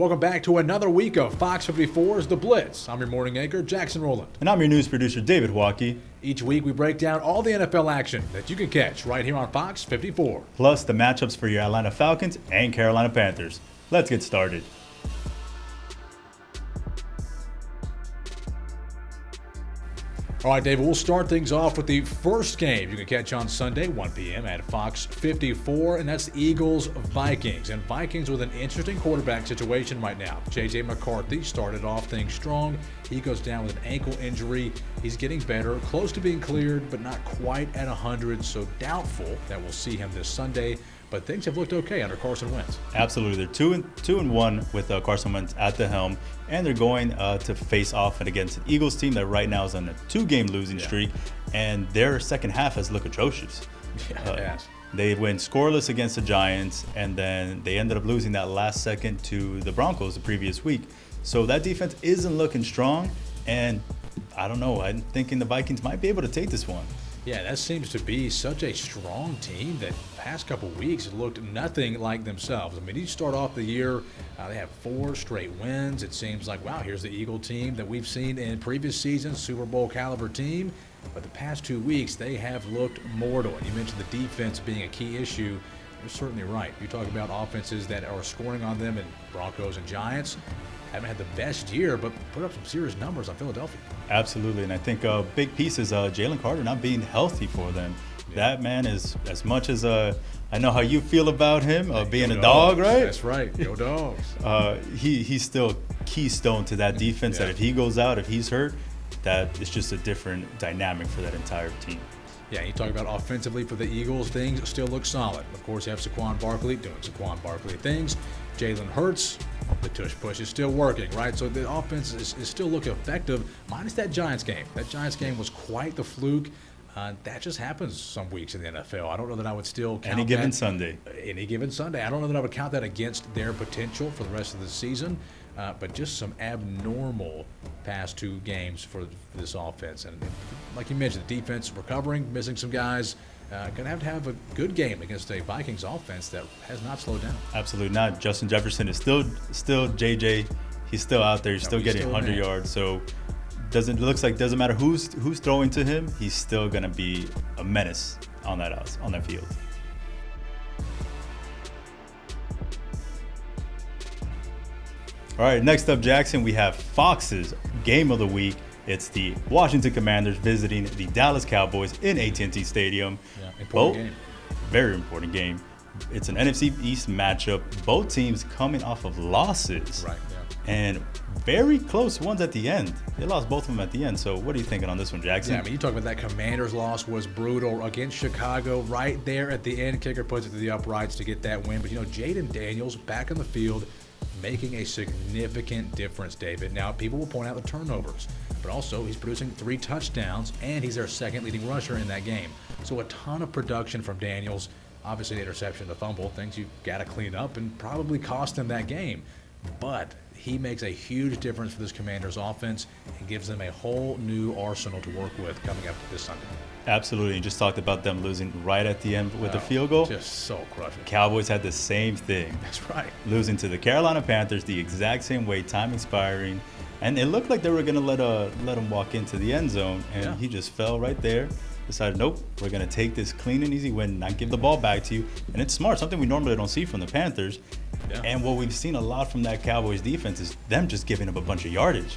Welcome back to another week of Fox 54's The Blitz. I'm your morning anchor, Jackson Rowland. And I'm your news producer, David Waukee. Each week we break down all the NFL action that you can catch right here on Fox 54. Plus the matchups for your Atlanta Falcons and Carolina Panthers. Let's get started. All right, David, we'll start things off with the first game you can catch on Sunday, 1 p.m. at Fox 54, and that's the Eagles-Vikings. And Vikings with an interesting quarterback situation right now. J.J. McCarthy started off things strong. He goes down with an ankle injury. He's getting better, close to being cleared, but not quite at 100, so doubtful that we'll see him this Sunday. But things have looked okay under Carson Wentz. Absolutely. They're 2-1 with Carson Wentz at the helm, and they're going to face off against an Eagles team that right now is on a 2-game losing streak, and their second half has looked atrocious. They went scoreless against the Giants, and then they ended up losing that last second to the Broncos the previous week. So that defense isn't looking strong, and I don't know. I'm thinking the Vikings might be able to take this one. Yeah, that seems to be such a strong team that past couple weeks it looked nothing like themselves. I mean, you start off the year, they have 4 straight wins. It seems like, wow, here's the Eagle team that we've seen in previous seasons, Super Bowl caliber team. But the past 2 weeks, they have looked mortal. And you mentioned the defense being a key issue. You're certainly right. You talk about offenses that are scoring on them in Broncos and Giants. Haven't had the best year, but put up some serious numbers on Philadelphia. Absolutely, and I think a big piece is Jalen Carter not being healthy for them. Yeah. That man is, as much as I know how you feel about him, being a dog, right? That's right, go Dogs. He's still keystone to that defense, that if he goes out, if he's hurt, that is just a different dynamic for that entire team. Yeah, you talk about offensively for the Eagles, things still look solid. Of course, you have Saquon Barkley doing Saquon Barkley things. Jalen Hurts, the tush push is still working, right? So the offense is still looking effective, minus that Giants game. That Giants game was quite the fluke. That just happens some weeks in the NFL. I don't know that I would still count Any given Sunday. Any given Sunday. I don't know that I would count that against their potential for the rest of the season. But just some abnormal past 2 games for this offense. And like you mentioned, the defense recovering, missing some guys. Going to have a good game against a Vikings offense that has not slowed down. Absolutely not. Justin Jefferson is still JJ. He's still out there. He's still getting 100 yards. So doesn't matter who's throwing to him. He's still going to be a menace on that field. All right, next up, Jackson, we have Fox's Game of the Week. It's the Washington Commanders visiting the Dallas Cowboys in AT&T Stadium. Yeah, important game. Very important game. It's an NFC East matchup. Both teams coming off of losses. Right, yeah. And very close ones at the end. They lost both of them at the end. So what are you thinking on this one, Jackson? Yeah, I mean, you talk about that Commanders loss was brutal against Chicago right there at the end. Kicker puts it to the uprights to get that win. But, Jaden Daniels back on the field making a significant difference, David. Now, people will point out the turnovers, but also he's producing 3 touchdowns, and he's their second leading rusher in that game. So a ton of production from Daniels. Obviously, the interception, the fumble, things you've got to clean up and probably cost them that game. But he makes a huge difference for this Commanders offense and gives them a whole new arsenal to work with coming up this Sunday. Absolutely. You just talked about them losing right at the end with the field goal. Just so crushing. Cowboys had the same thing. That's right. Losing to the Carolina Panthers the exact same way, time expiring. And it looked like they were going to let him walk into the end zone, and he just fell right there. Decided, nope, we're going to take this clean and easy win, not give the ball back to you. And it's smart, something we normally don't see from the Panthers. Yeah. And what we've seen a lot from that Cowboys defense is them just giving up a bunch of yardage.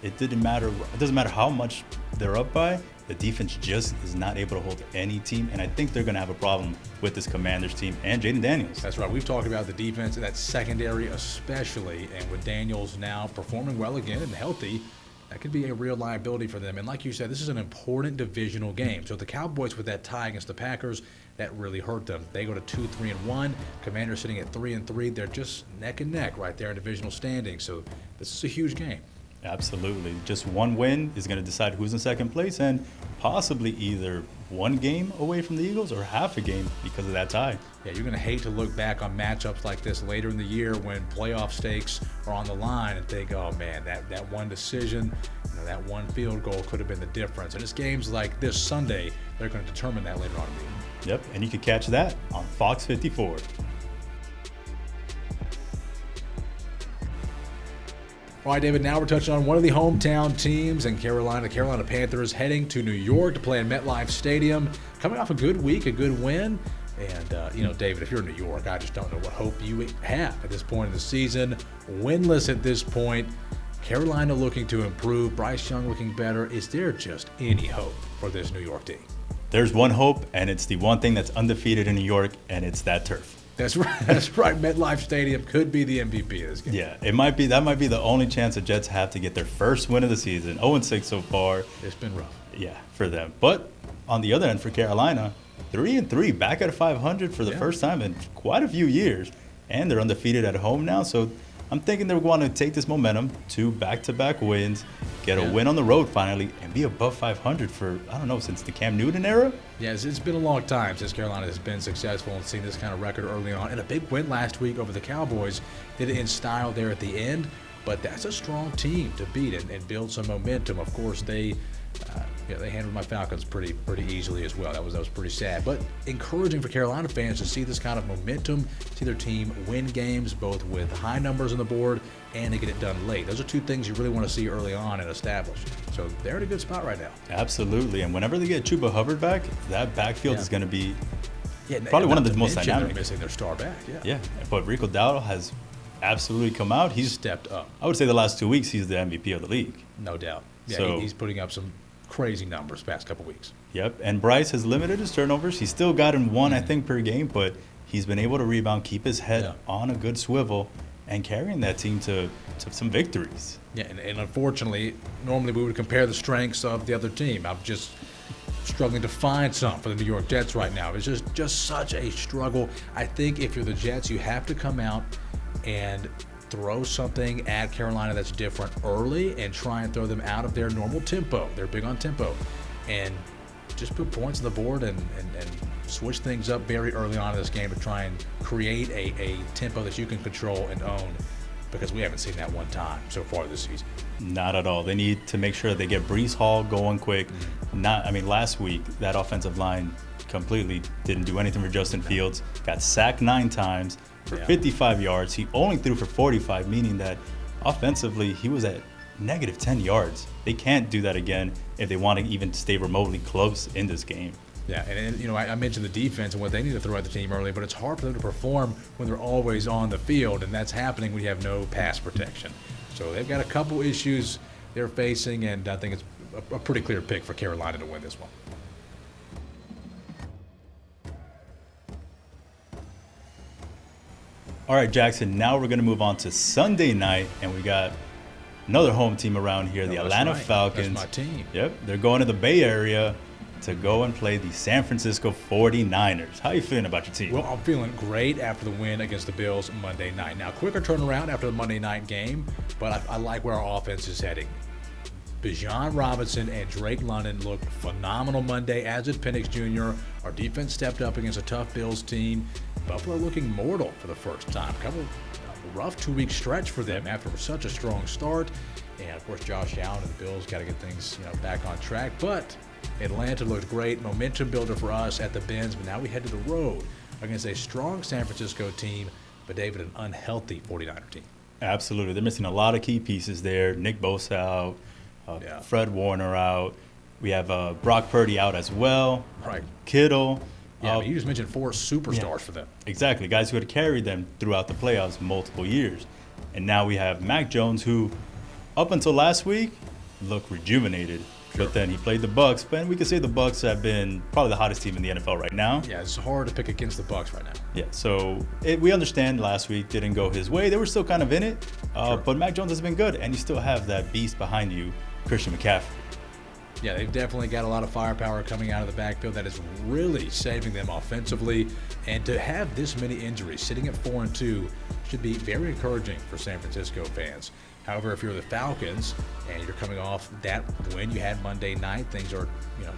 It doesn't matter how much they're up by. The defense just is not able to hold any team, and I think they're going to have a problem with this Commanders team and Jaden Daniels. That's right. We've talked about the defense, that secondary especially, and with Daniels now performing well again and healthy, that could be a real liability for them. And like you said, this is an important divisional game. So the Cowboys with that tie against the Packers, that really hurt them. They go to 2-3-1. Commanders sitting at 3-3. They're just neck and neck right there in divisional standings. So this is a huge game. Absolutely. Just one win is going to decide who's in second place and possibly either one game away from the Eagles or half a game because of that tie. Yeah, you're going to hate to look back on matchups like this later in the year when playoff stakes are on the line and think, oh, man, that one decision, that one field goal could have been the difference. And it's games like this Sunday, they're going to determine that later on in the year. Yep, and you can catch that on Fox 54. All right, David, now we're touching on one of the hometown teams in Carolina. The Carolina Panthers heading to New York to play in MetLife Stadium. Coming off a good week, a good win. And, David, if you're in New York, I just don't know what hope you have at this point in the season. Winless at this point. Carolina looking to improve. Bryce Young looking better. Is there just any hope for this New York team? There's one hope, and it's the one thing that's undefeated in New York, and it's that turf. That's right. That's right. MetLife Stadium could be the MVP of this game. Yeah, that might be the only chance the Jets have to get their first win of the season. 0-6 so far. It's been rough. Yeah, for them. But on the other end, for Carolina, 3-3, back at 500 for the first time in quite a few years, and they're undefeated at home now. So I'm thinking they're going to take this momentum, 2 back-to-back wins, get a win on the road finally, and be above 500 for, I don't know, since the Cam Newton era? Yes, it's been a long time since Carolina has been successful and seen this kind of record early on. And a big win last week over the Cowboys. Did it in style there at the end, but that's a strong team to beat and build some momentum. Of course, they handled my Falcons pretty easily as well. That was pretty sad, but encouraging for Carolina fans to see this kind of momentum, see their team win games both with high numbers on the board and to get it done late. Those are two things you really want to see early on and establish. So they're in a good spot right now. Absolutely, and whenever they get Chuba Hubbard back, that backfield is going to be probably and one of the most dynamic. They're missing their star back. Yeah, but Rico Dowdle has absolutely come out. He's stepped up. I would say the last 2 weeks he's the MVP of the league. No doubt. Yeah, so, he's putting up some crazy numbers past couple weeks. Yep, and Bryce has limited his turnovers. He's still gotten one, I think, per game, but he's been able to rebound, keep his head on a good swivel, and carrying that team to some victories. Yeah, and unfortunately, normally we would compare the strengths of the other team. I'm just struggling to find some for the New York Jets right now. It's just such a struggle. I think if you're the Jets, you have to come out and throw something at Carolina that's different early and try and throw them out of their normal tempo. They're big on tempo. And just put points on the board and switch things up very early on in this game to try and create a tempo that you can control and own, because we haven't seen that one time so far this season. Not at all. They need to make sure they get Breece Hall going quick. Last week, that offensive line completely didn't do anything for Justin Fields. Got sacked 9 times for 55 yards. He only threw for 45, meaning that offensively he was at negative 10 yards. They can't do that again if they want to even stay remotely close in this game. Yeah, and I mentioned the defense and what they need to throw at the team early, but it's hard for them to perform when they're always on the field, and that's happening when you have no pass protection. So they've got a couple issues they're facing, and I think it's a pretty clear pick for Carolina to win this one. All right, Jackson, now we're going to move on to Sunday night, and we got another home team around here, the Atlanta Falcons. That's my team. Yep, they're going to the Bay Area to go and play the San Francisco 49ers. How are you feeling about your team? Well, I'm feeling great after the win against the Bills Monday night. Now, quicker turnaround after the Monday night game, but I like where our offense is heading. Bijan Robinson and Drake London looked phenomenal Monday, as did Penix Jr. Our defense stepped up against a tough Bills team. Buffalo looking mortal for the first time. A rough 2-week stretch for them after such a strong start. And, of course, Josh Allen and the Bills got to get things back on track. But Atlanta looked great. Momentum builder for us at the Benz. But now we head to the road against a strong San Francisco team, but, David, an unhealthy 49er team. Absolutely. They're missing a lot of key pieces there. Nick Bosa out. Fred Warner out. We have Brock Purdy out as well. Right. Kittle. Yeah, you just mentioned 4 superstars for them. Exactly. Guys who had carried them throughout the playoffs multiple years. And now we have Mac Jones, who up until last week looked rejuvenated. But then he played the Bucs. But we could say the Bucs have been probably the hottest team in the NFL right now. Yeah, it's hard to pick against the Bucs right now. Yeah, so we understand last week didn't go his way. They were still kind of in it. But Mac Jones has been good. And you still have that beast behind you, Christian McCaffrey. Yeah, they've definitely got a lot of firepower coming out of the backfield that is really saving them offensively. And to have this many injuries, sitting at 4-2, should be very encouraging for San Francisco fans. However, if you're the Falcons and you're coming off that win you had Monday night, things are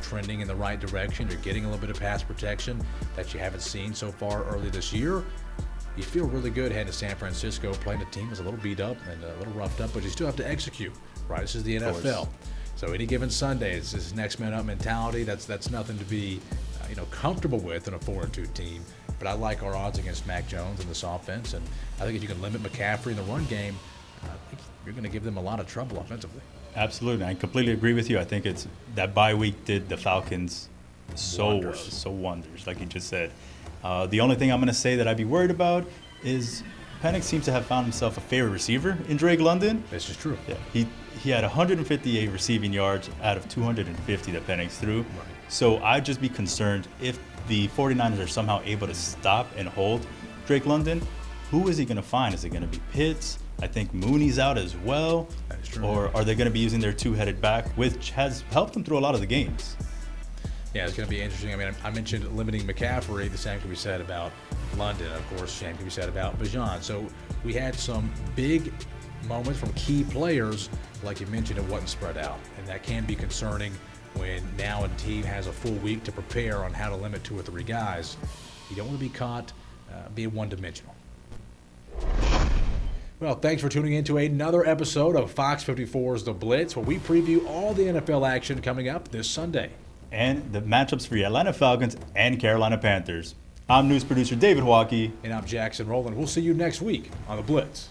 trending in the right direction. You're getting a little bit of pass protection that you haven't seen so far early this year. You feel really good heading to San Francisco, playing a team that's a little beat up and a little roughed up, but you still have to execute. Right, this is the NFL. So any given Sunday, it's this next man up mentality. That's nothing to be, comfortable with in a 4-2 team. But I like our odds against Mac Jones and this offense, and I think if you can limit McCaffrey in the run game, you're going to give them a lot of trouble offensively. Absolutely. I completely agree with you. I think it's that bye week did the Falcons so wonders, like you just said. The only thing I'm going to say that I'd be worried about is Penix seems to have found himself a favorite receiver in Drake London. This is true. Yeah, he had 158 receiving yards out of 250 that Penix threw. Right. So I'd just be concerned if the 49ers are somehow able to stop and hold Drake London, who is he going to find? Is it going to be Pitts? I think Mooney's out as well. That is true. Or are they going to be using their two-headed back, which has helped them through a lot of the games? Yeah, it's going to be interesting. I mean, I mentioned limiting McCaffrey. The same can be said about London, of course. Same can be said about Bijan. So we had some big moments from key players. Like you mentioned, it wasn't spread out. And that can be concerning when now a team has a full week to prepare on how to limit 2 or 3 guys. You don't want to be caught being one-dimensional. Well, thanks for tuning in to another episode of Fox 54's The Blitz, where we preview all the NFL action coming up this Sunday. And the matchups for the Atlanta Falcons and Carolina Panthers. I'm news producer David Waukee. And I'm Jackson Rowland. We'll see you next week on The Blitz.